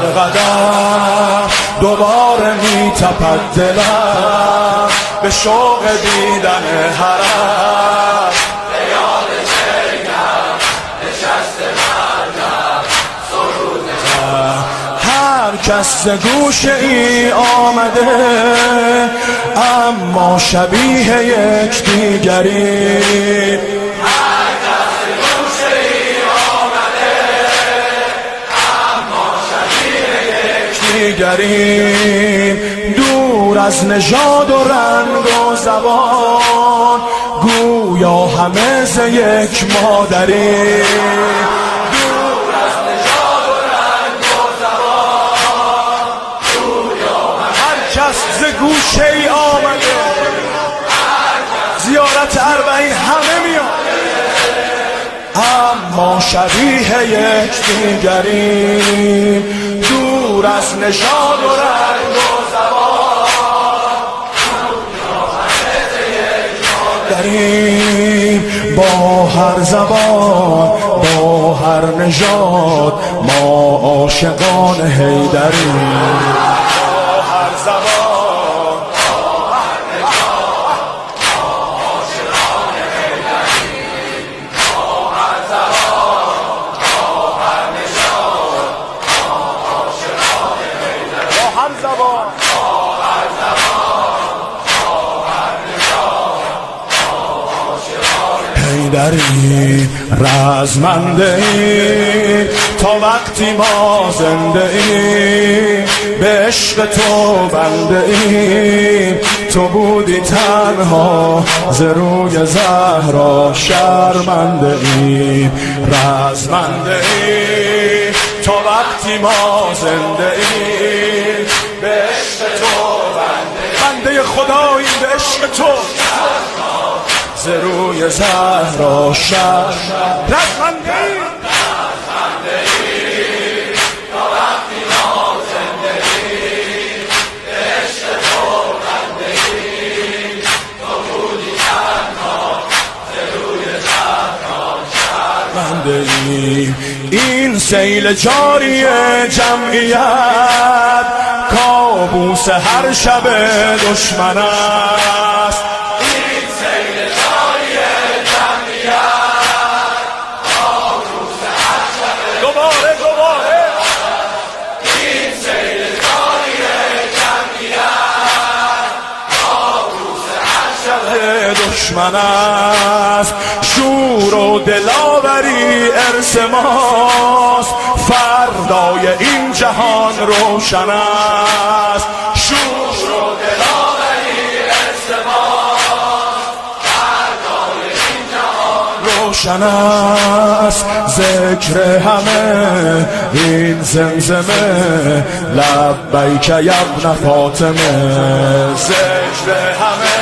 قدم دوباره میتپد دلم به شوق دیدن حرم. به یاد چنگم نشسته مرگم سرود هر کس ز گوشه ای آمده اما شبیه یک دیگری. دور از نژاد و رنگ و زبان گویا همه ز یک مادری. دور از نژاد و رنگ و زبان گویا هر کس ز گوشه ای آمده زیارت اربعین همه میاد اما شبیه یک دیگریم. دور از نژاد و رنگ و زبان داریم با هر زبان با هر نژاد ما عاشقان حیدریم. با هر زبان حیدری رزمنده ای تا وقتی ما زنده ای به عشق تو بنده ای. تو بودی تنها ز روی زهرا شرمنده ای. رزمنده ای تا وقتی ما زنده ای به عشق تو بنده خدایی به عشق تو ز روی زهرا رزمنده ای تا وقتی ما زنده ای به عشق تو بنده ای. تو بودی تنها ز روی زهرا شرمنده ای. این سیل جاری جمعیت کابوس هر شب دشمن است. دشمن است شور و دلاوری ارث ماست فردای این جهان روشن است. شور و دلاوری ارث ماست فردای این جهان روشن است. ذکر همه این زمزمه لبیک یا ابن فاطمه. ذکر همه